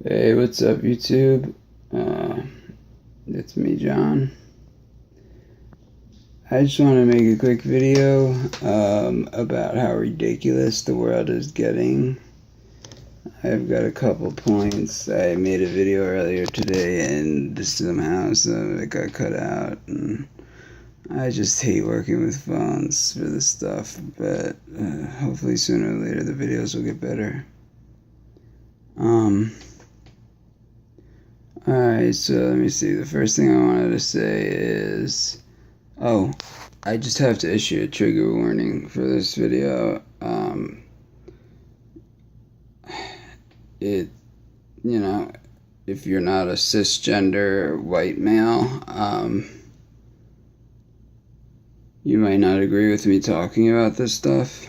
Hey, what's up, YouTube? Uh, it's me, John. I just want to make a quick video about how ridiculous the world is getting. I've got a couple points. I made a video earlier today, and just somehow some of it got cut out. And I just hate working with phones for this stuff, but hopefully sooner or later the videos will get better. Alright, so let me see. The first thing I wanted to say is, oh, I just have to issue a trigger warning for this video. It, you know, if you're not a cisgender white male, you might not agree with me talking about this stuff.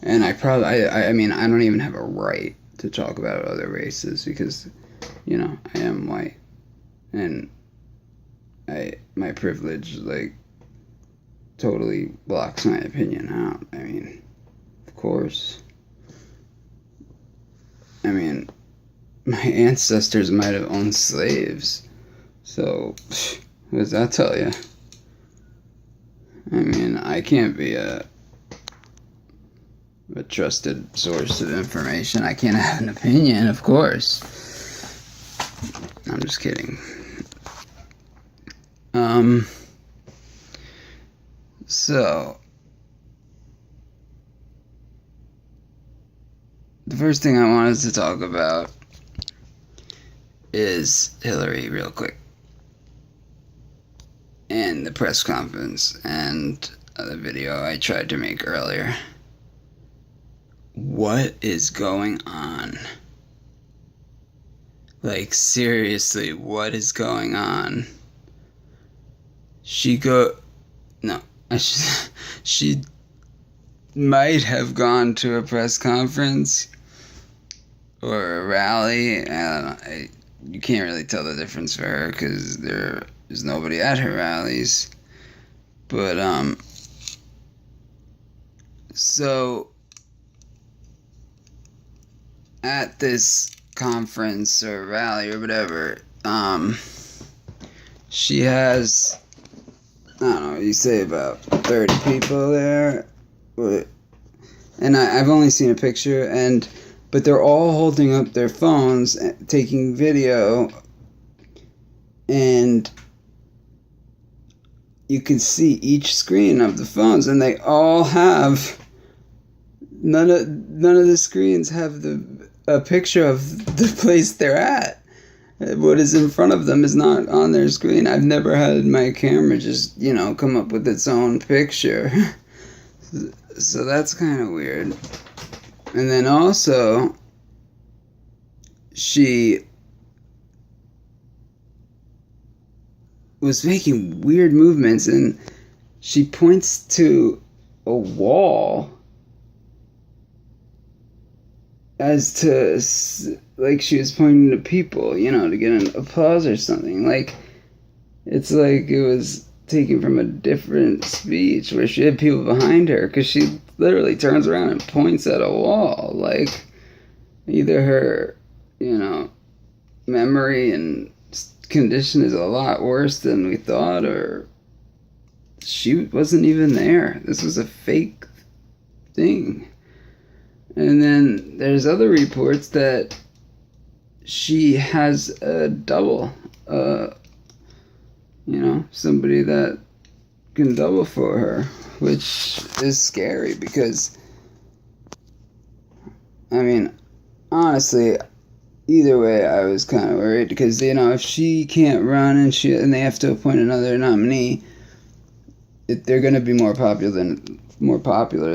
And I mean, I don't even have a right to talk about other races because, I am white. And my privilege, like, totally blocks my opinion out. I mean, of course. I mean, my ancestors might have owned slaves. So, what does that tell you? I mean, I can't be a trusted source of information. I can't have an opinion, of course. I'm just kidding. So, the first thing I wanted to talk about is Hillary, real quick, and the press conference, and the video I tried to make earlier. What is going on? Like, seriously, what is going on? She might have gone to a press conference or a rally. I don't know. You can't really tell the difference for her because there is nobody at her rallies. But, so at this conference or rally or whatever, she has, I don't know, you say about 30 people there, and I've only seen a picture, but they're all holding up their phones, taking video, and you can see each screen of the phones, and they all have, none of the screens have a picture of the place they're at. What is in front of them is not on their screen. I've never had my camera just, come up with its own picture. So that's kind of weird. And then also, she was making weird movements, and she points to a wall as to, like, she was pointing to people, to get an applause or something. Like, it's like it was taken from a different speech where she had people behind her, because she literally turns around and points at a wall. Like, either her, memory and condition is a lot worse than we thought, or she wasn't even there. This was a fake thing. And then there's other reports that she has a double, somebody that can double for her, which is scary because, I mean, honestly, either way, I was kind of worried because, if she can't run and they have to appoint another nominee, they're going to be more popular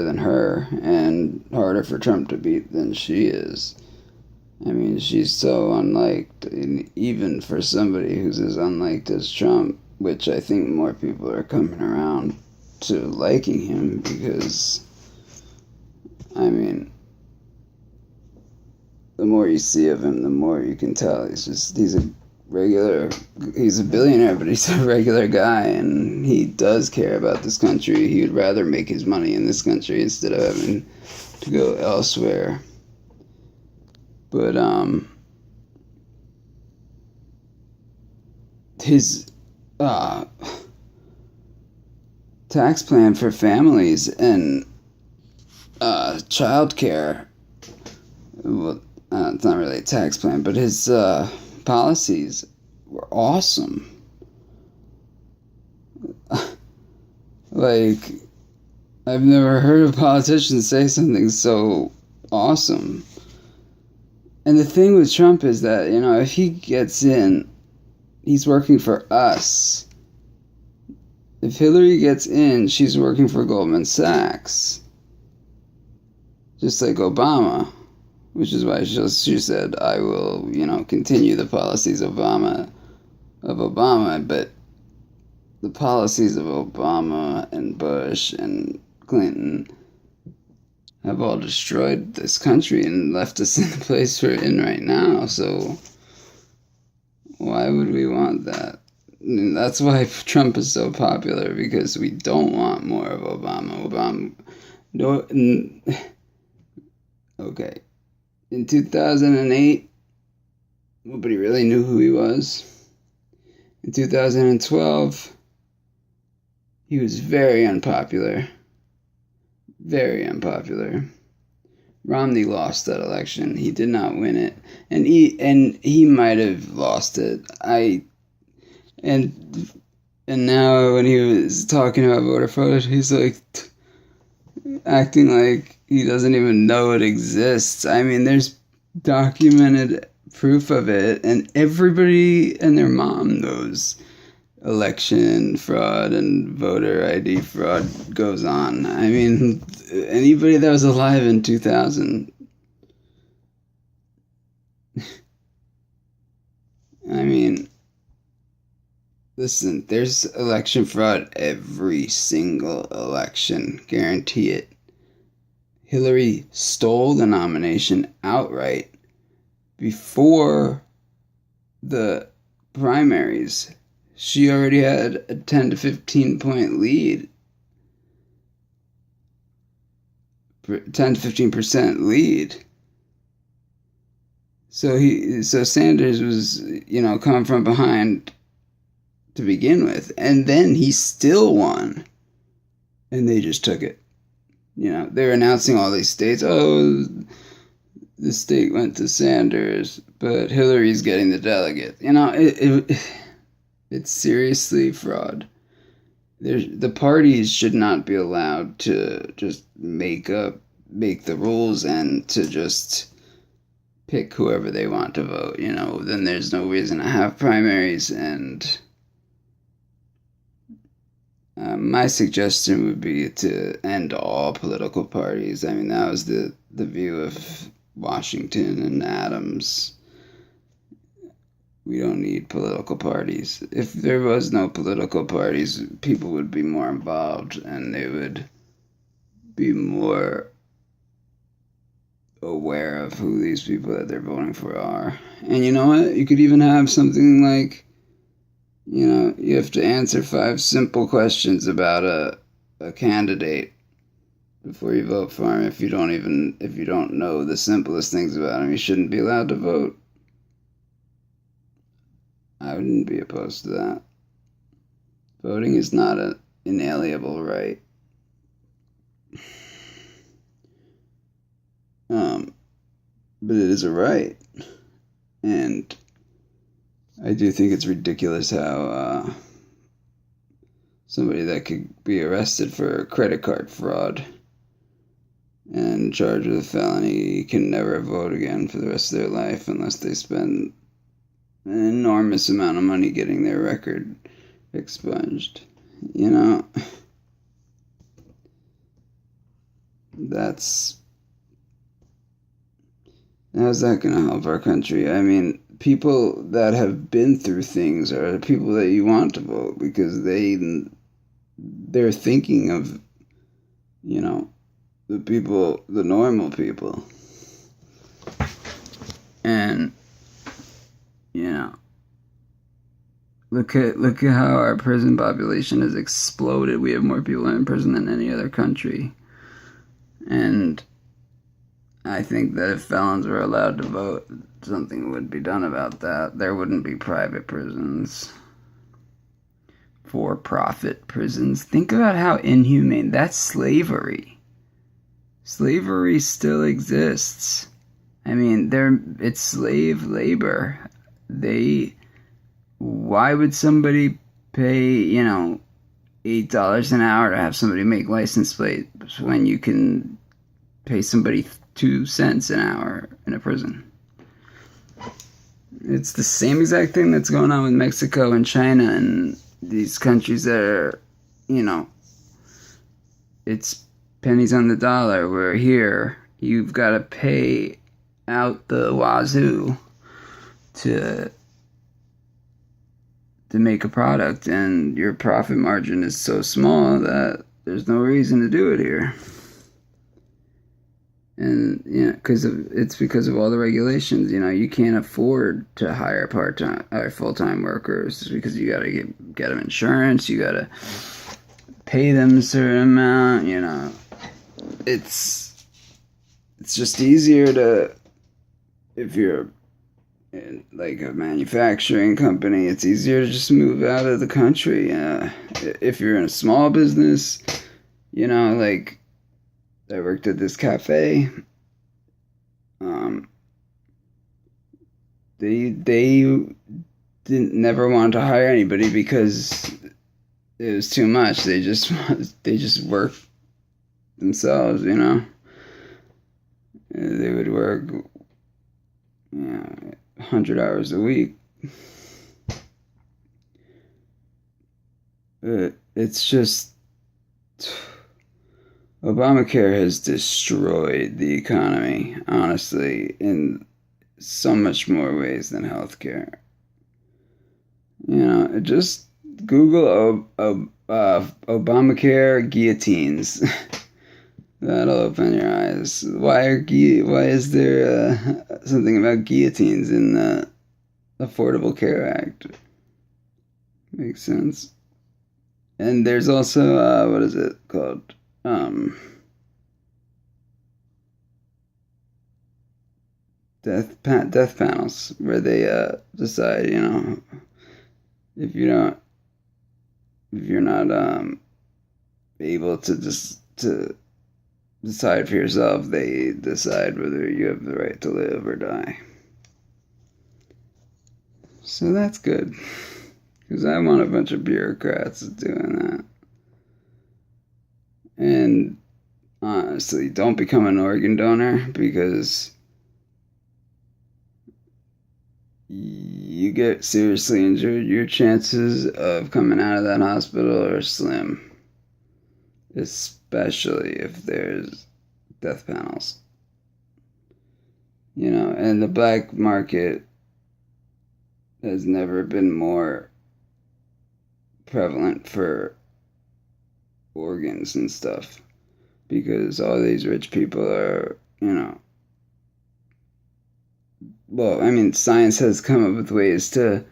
than her and harder for Trump to beat than she is. I mean, she's so unliked, even for somebody who's as unliked as Trump, which I think more people are coming around to liking him because, I mean, the more you see of him, the more you can tell he's a billionaire, but he's a regular guy, and he does care about this country. He would rather make his money in this country instead of having to go elsewhere. But, his uh, tax plan for families and child care. Well, it's not really a tax plan, but his policies were awesome. Like, I've never heard a politician say something so awesome. And the thing with Trump is that, if he gets in, he's working for us. If Hillary gets in, she's working for Goldman Sachs. Just like Obama, which is why she said, I will, continue the policies of Obama. But the policies of Obama and Bush and Clinton have all destroyed this country and left us in the place we're in right now. So why would we want that? And that's why Trump is so popular, because we don't want more of Obama. No. Okay. In 2008, nobody really knew who he was. In 2012, he was very unpopular. Very unpopular. Romney lost that election. He did not win it. And he might have lost it. And now when he was talking about voter fraud, he's like acting like he doesn't even know it exists. I mean, there's documented proof of it, and everybody and their mom knows election fraud and voter ID fraud goes on. I mean, anybody that was alive in 2000. I mean, listen, there's election fraud every single election. Guarantee it. Hillary stole the nomination outright before the primaries. She already had a 10 to 15 point lead. 10 to 15% lead. So Sanders was, coming from behind to begin with, and then he still won. And they just took it. They're announcing all these states. Oh, the state went to Sanders, but Hillary's getting the delegate. It's seriously fraud. The parties should not be allowed to just make the rules and to just pick whoever they want to vote. Then there's no reason to have primaries. And my suggestion would be to end all political parties. I mean, that was the view of Washington and Adams. We don't need political parties. If there was no political parties, people would be more involved and they would be more aware of who these people that they're voting for are. And you know what? You could even have something like, you have to answer 5 simple questions about a candidate before you vote for him. If you don't know the simplest things about him, you shouldn't be allowed to vote. I wouldn't be opposed to that. Voting is not an inalienable right. But it is a right. And I do think it's ridiculous how somebody that could be arrested for credit card fraud and charged with a felony can never vote again for the rest of their life unless they spend an enormous amount of money getting their record expunged. How's that going to help our country? I mean, people that have been through things are the people that you want to vote, because they're thinking of, the normal people. And, look at how our prison population has exploded. We have more people in prison than any other country. And I think that if felons were allowed to vote, something would be done about that. There wouldn't be private prisons. for-profit prisons. Think about how inhumane. That's slavery. Slavery still exists. I mean, it's slave labor. Why would somebody pay, $8 an hour to have somebody make license plates when you can pay somebody 2 cents an hour in a prison? It's the same exact thing that's going on with Mexico and China and these countries that are, it's pennies on the dollar. Where here, you've got to pay out the wazoo to make a product, and your profit margin is so small that there's no reason to do it here. And it's because of all the regulations. You can't afford to hire part-time or full-time workers because you got to get them insurance. You got to pay them a certain amount. It's just easier to, if you're in like a manufacturing company, it's easier to just move out of the country. If you're in a small business, like I worked at this cafe. They didn't never wanted to hire anybody because it was too much. They just work themselves. They would work 100 hours a week. It's just Obamacare has destroyed the economy, honestly, in so much more ways than healthcare. Just Google Obamacare guillotines. That'll open your eyes. Why is there something about guillotines in the Affordable Care Act? Makes sense. And there's also what is it called? Death panels, where they decide, if you're not able to decide for yourself, they decide whether you have the right to live or die. So that's good, because I want a bunch of bureaucrats doing that. And honestly, don't become an organ donor, because you get seriously injured, your chances of coming out of that hospital are slim. Especially if there's death panels. And the black market has never been more prevalent for organs and stuff, because all these rich people are, well, I mean, science has come up with ways to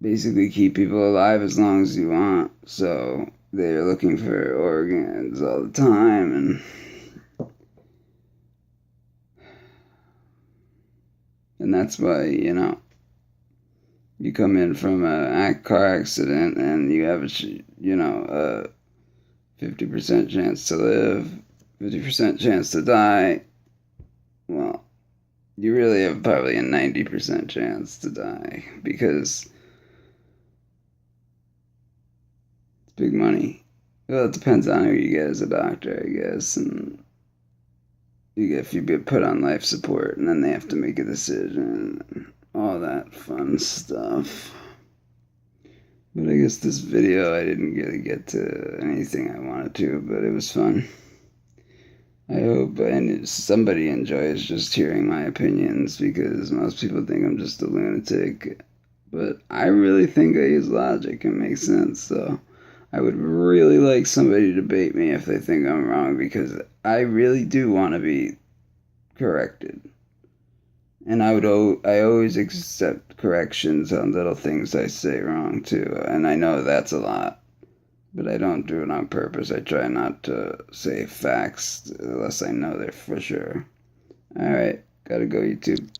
basically keep people alive as long as you want. So they're looking for organs all the time, and that's why, you come in from a car accident and you have a 50% chance to live, 50% chance to die. Well, you really have probably a 90% chance to die, because it's big money. Well, it depends on who you get as a doctor, I guess, and if you get put on life support, and then they have to make a decision, and all that fun stuff. But I guess this video, I didn't really get to anything I wanted to, but it was fun. I hope somebody enjoys just hearing my opinions, because most people think I'm just a lunatic. But I really think I use logic and make sense, so I would really like somebody to debate me if they think I'm wrong, because I really do want to be corrected. And I always accept corrections on little things I say wrong too, and I know that's a lot. But I don't do it on purpose. I try not to say facts unless I know they're for sure. Alright, gotta go, YouTube.